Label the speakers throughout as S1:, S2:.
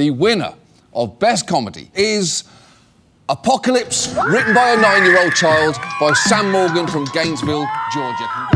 S1: the winner of Best Comedy is Apocalypse, written by a 9-year-old child by Sam Morgan from Gainesville, Georgia.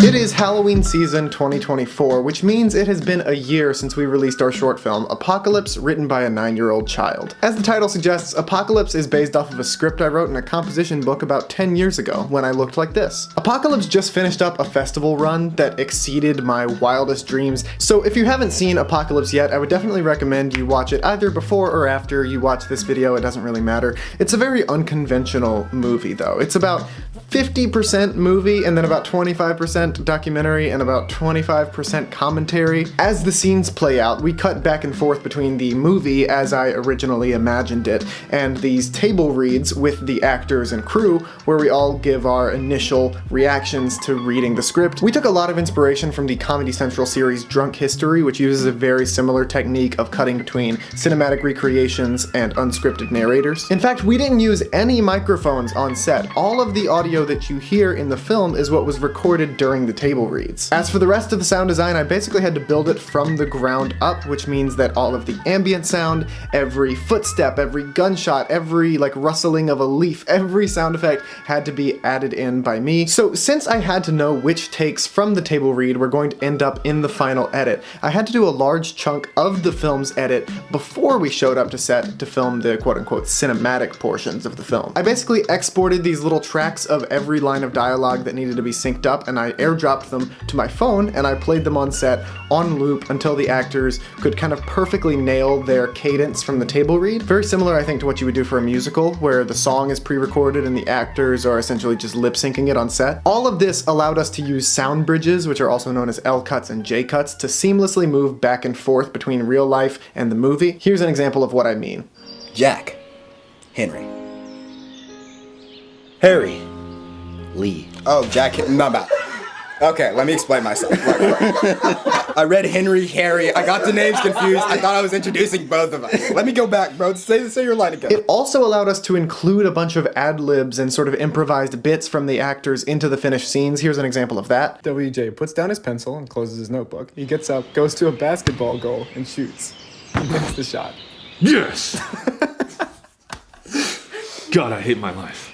S2: It is Halloween season 2024, which means it has been a year since we released our short film, Apocalypse, written by a 9-year-old child. As the title suggests, Apocalypse is based off of a script I wrote in a composition book about 10 years ago, when I looked like this. Apocalypse just finished up a festival run that exceeded my wildest dreams, so if you haven't seen Apocalypse yet, I would definitely recommend you watch it either before or after you watch this video. It doesn't really matter. It's a very unconventional movie, though. It's about 50% movie and then about 25% documentary and about 25% commentary. As the scenes play out, we cut back and forth between the movie as I originally imagined it and these table reads with the actors and crew where we all give our initial reactions to reading the script. We took a lot of inspiration from the Comedy Central series Drunk History, which uses a very similar technique of cutting between cinematic recreations and unscripted narrators. In fact, we didn't use any microphones on set. All of the audio that you hear in the film is what was recorded during the table reads. As for the rest of the sound design, I basically had to build it from the ground up, which means that all of the ambient sound, every footstep, every gunshot, every rustling of a leaf, every sound effect had to be added in by me. So since I had to know which takes from the table read were going to end up in the final edit, I had to do a large chunk of the film's edit before we showed up to set to film the quote-unquote cinematic portions of the film. I basically exported these little tracks of every line of dialogue that needed to be synced up, and I airdropped them to my phone, and I played them on set on loop until the actors could kind of perfectly nail their cadence from the table read. Very similar, I think, to what you would do for a musical, where the song is pre-recorded and the actors are essentially just lip-syncing it on set. All of this allowed us to use sound bridges, which are also known as L cuts and J cuts, to seamlessly move back and forth between real life and the movie. Here's an example of what I mean.
S3: Jack. Henry. Harry. Lee. Oh, Jack. My bad. Okay, let me explain myself. I read Henry, Harry. I got the names confused. I thought I was introducing both of us. Let me go back, bro. Say your line again.
S2: It also allowed us to include a bunch of ad-libs and sort of improvised bits from the actors into the finished scenes. Here's an example of that.
S4: WJ puts down his pencil and closes his notebook. He gets up, goes to a basketball goal, and shoots. He makes the shot.
S5: Yes! God, I hate my life.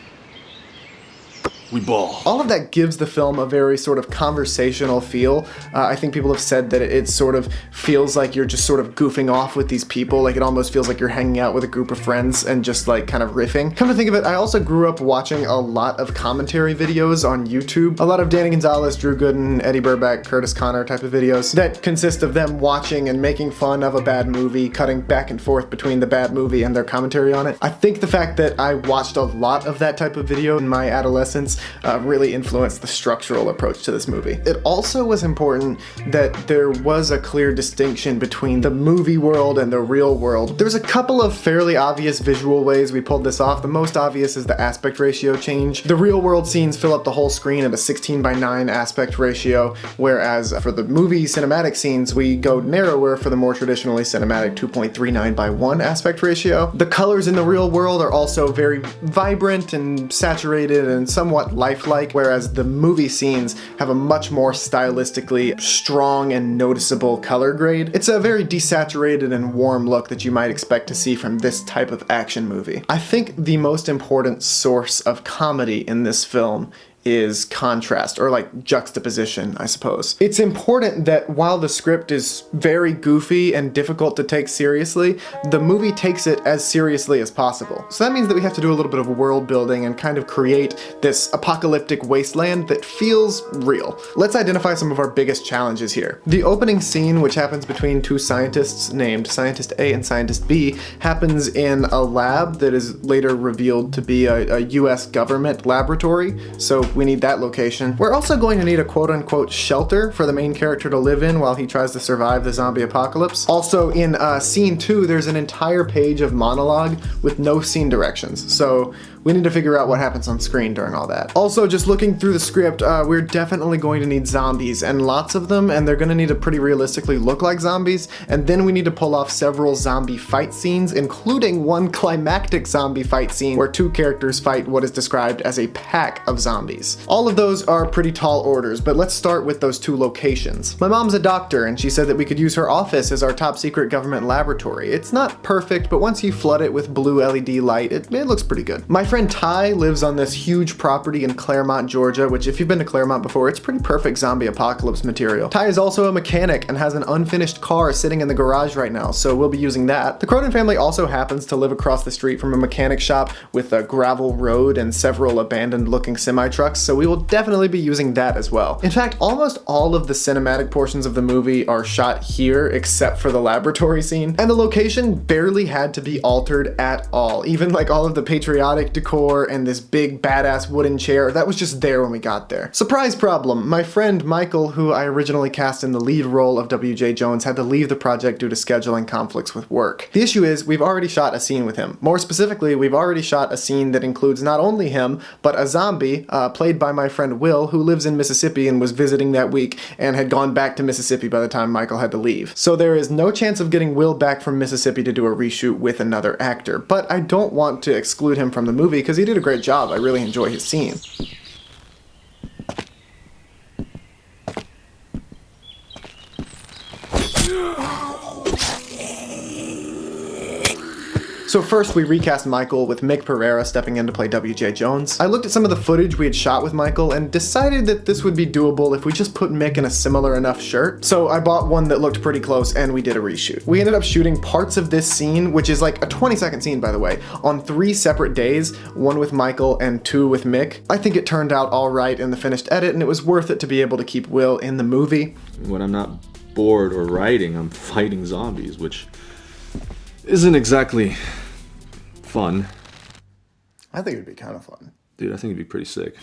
S5: We ball.
S2: All of that gives the film a very sort of conversational feel. I think people have said that it sort of feels like you're just sort of goofing off with these people. Like it almost feels like you're hanging out with a group of friends and just kind of riffing. Come to think of it, I also grew up watching a lot of commentary videos on YouTube. A lot of Danny Gonzalez, Drew Gooden, Eddie Burback, Curtis Connor type of videos that consist of them watching and making fun of a bad movie, cutting back and forth between the bad movie and their commentary on it. I think the fact that I watched a lot of that type of video in my adolescence really influenced the structural approach to this movie. It also was important that there was a clear distinction between the movie world and the real world. There's a couple of fairly obvious visual ways we pulled this off. The most obvious is the aspect ratio change. The real world scenes fill up the whole screen at a 16:9 aspect ratio, whereas for the movie cinematic scenes, we go narrower for the more traditionally cinematic 2.39:1 aspect ratio. The colors in the real world are also very vibrant and saturated and somewhat lifelike, whereas the movie scenes have a much more stylistically strong and noticeable color grade. It's a very desaturated and warm look that you might expect to see from this type of action movie. I think the most important source of comedy in this film is contrast, or juxtaposition, I suppose. It's important that while the script is very goofy and difficult to take seriously, the movie takes it as seriously as possible. So that means that we have to do a little bit of world building and kind of create this apocalyptic wasteland that feels real. Let's identify some of our biggest challenges here. The opening scene, which happens between two scientists named Scientist A and Scientist B, happens in a lab that is later revealed to be a US government laboratory, so we need that location. We're also going to need a quote-unquote shelter for the main character to live in while he tries to survive the zombie apocalypse. Also, in scene 2, there's an entire page of monologue with no scene directions. So We need to figure out what happens on screen during all that. Also, just looking through the script, we're definitely going to need zombies, and lots of them, and they're going to need to pretty realistically look like zombies, and then we need to pull off several zombie fight scenes, including one climactic zombie fight scene where two characters fight what is described as a pack of zombies. All of those are pretty tall orders, but let's start with those two locations. My mom's a doctor, and she said that we could use her office as our top secret government laboratory. It's not perfect, but once you flood it with blue LED light, it looks pretty good. My friend Ty lives on this huge property in Claremont, Georgia, which if you've been to Claremont before, it's pretty perfect zombie apocalypse material. Ty is also a mechanic and has an unfinished car sitting in the garage right now, so we'll be using that. The Cronin family also happens to live across the street from a mechanic shop with a gravel road and several abandoned looking semi-trucks, so we will definitely be using that as well. In fact, almost all of the cinematic portions of the movie are shot here except for the laboratory scene, and the location barely had to be altered at all. Even like all of the patriotic decor and this big badass wooden chair, that was just there when we got there. Surprise problem, my friend Michael, who I originally cast in the lead role of W.J. Jones, had to leave the project due to scheduling conflicts with work. The issue is, we've already shot a scene with him. More specifically, we've already shot a scene that includes not only him, but a zombie, played by my friend Will, who lives in Mississippi and was visiting that week and had gone back to Mississippi by the time Michael had to leave. So there is no chance of getting Will back from Mississippi to do a reshoot with another actor, but I don't want to exclude him from the movie because he did a great job. I really enjoy his scene. So first we recast Michael with Mick Pereira stepping in to play W.J. Jones. I looked at some of the footage we had shot with Michael and decided that this would be doable if we just put Mick in a similar enough shirt. So I bought one that looked pretty close and we did a reshoot. We ended up shooting parts of this scene, which is like a 20-second scene by the way, on 3 separate days, 1 with Michael and 2 with Mick. I think it turned out all right in the finished edit and it was worth it to be able to keep Will in the movie.
S5: When I'm not bored or writing, I'm fighting zombies, which isn't exactly fun.
S2: I think it would be kind of fun.
S5: Dude, I think it'd be pretty sick.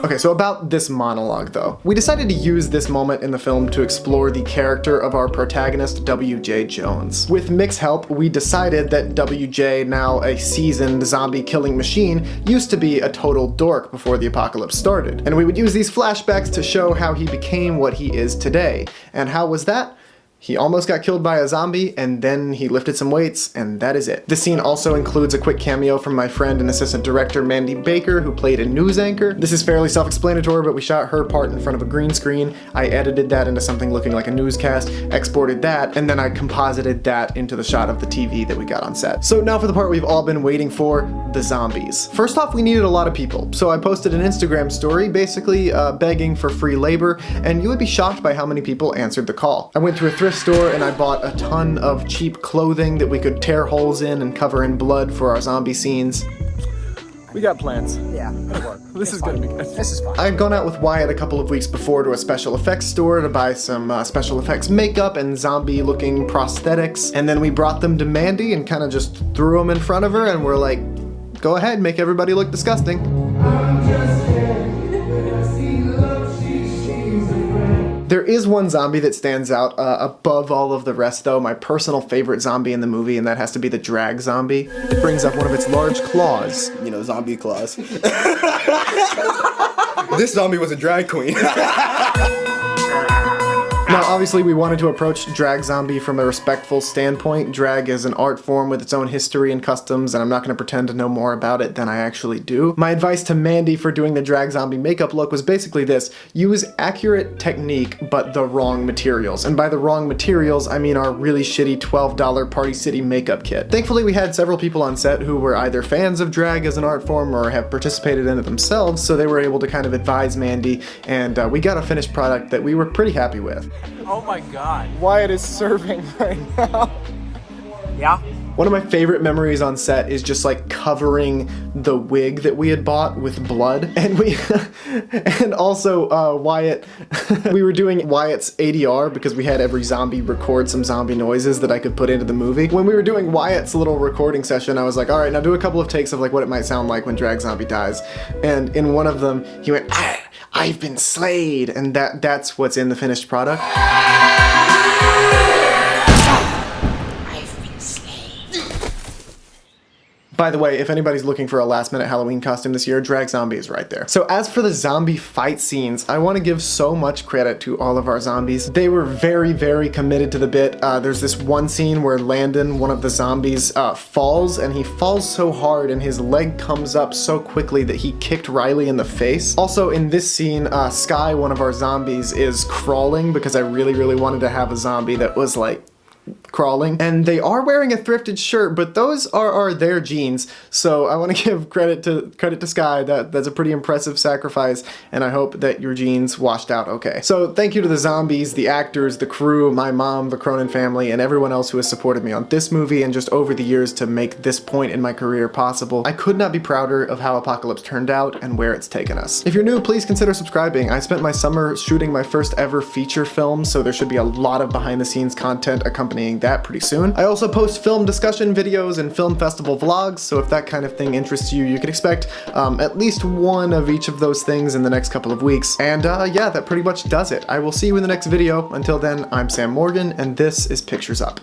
S2: Okay, so about this monologue though. We decided to use this moment in the film to explore the character of our protagonist, W.J. Jones. With Mick's help, we decided that W.J., now a seasoned zombie killing machine, used to be a total dork before the apocalypse started. And we would use these flashbacks to show how he became what he is today. And how was that? He almost got killed by a zombie, and then he lifted some weights, and that is it. This scene also includes a quick cameo from my friend and assistant director Mandy Baker, who played a news anchor. This is fairly self-explanatory, but we shot her part in front of a green screen. I edited that into something looking like a newscast, exported that, and then I composited that into the shot of the TV that we got on set. So now for the part we've all been waiting for, the zombies. First off, we needed a lot of people, so I posted an Instagram story basically begging for free labor, and you would be shocked by how many people answered the call. I went to a thrift store and I bought a ton of cheap clothing that we could tear holes in and cover in blood for our zombie scenes.
S4: We got plans.
S6: Yeah, it'll work.
S4: This is gonna be good.
S6: This is fine.
S2: I had gone out with Wyatt a couple of weeks before to a special effects store to buy some special effects makeup and zombie looking prosthetics, and then we brought them to Mandy and kind of just threw them in front of her and we're like, go ahead, make everybody look disgusting. There is one zombie that stands out above all of the rest though, my personal favorite zombie in the movie, and that has to be the drag zombie. It brings up one of its large claws.
S3: You know, zombie claws. This zombie was a drag queen.
S2: Now, obviously, we wanted to approach drag zombie from a respectful standpoint. Drag is an art form with its own history and customs, and I'm not going to pretend to know more about it than I actually do. My advice to Mandy for doing the drag zombie makeup look was basically this: use accurate technique, but the wrong materials. And by the wrong materials, I mean our really shitty $12 Party City makeup kit. Thankfully, we had several people on set who were either fans of drag as an art form or have participated in it themselves, so they were able to kind of advise Mandy, and we got a finished product that we were pretty happy with.
S6: Oh my god.
S2: Wyatt is serving right now.
S6: Yeah?
S2: One of my favorite memories on set is just like covering the wig that we had bought with blood. And and also Wyatt, we were doing Wyatt's ADR because we had every zombie record some zombie noises that I could put into the movie. When we were doing Wyatt's little recording session, I was like, all right, now do a couple of takes of like what it might sound like when Drag Zombie dies. And in one of them, he went, I've been slayed. And that's what's in the finished product. By the way, if anybody's looking for a last minute Halloween costume this year, Drag Zombie is right there. So as for the zombie fight scenes, I want to give so much credit to all of our zombies. They were very, very committed to the bit. There's this one scene where Landon, one of the zombies, falls, and he falls so hard and his leg comes up so quickly that he kicked Riley in the face. Also in this scene, Sky, one of our zombies, is crawling because I really, really wanted to have a zombie that was like crawling, and they are wearing a thrifted shirt, but those are their jeans. So I want to give credit to Sky. That's a pretty impressive sacrifice, and I hope that your jeans washed out okay. So thank you to the zombies, the actors, the crew, my mom, the Cronin family, and everyone else who has supported me on this movie and just over the years to make this point in my career possible. I could not be prouder of how Apocalypse turned out and where it's taken us. If you're new, please consider subscribing. I spent my summer shooting my first ever feature film, so there should be a lot of behind the scenes content accompanying that pretty soon. I also post film discussion videos and film festival vlogs, so if that kind of thing interests you, you can expect at least one of each of those things in the next couple of weeks. And yeah, that pretty much does it. I will see you in the next video. Until then, I'm Sam Morgan, and this is Pictures Up.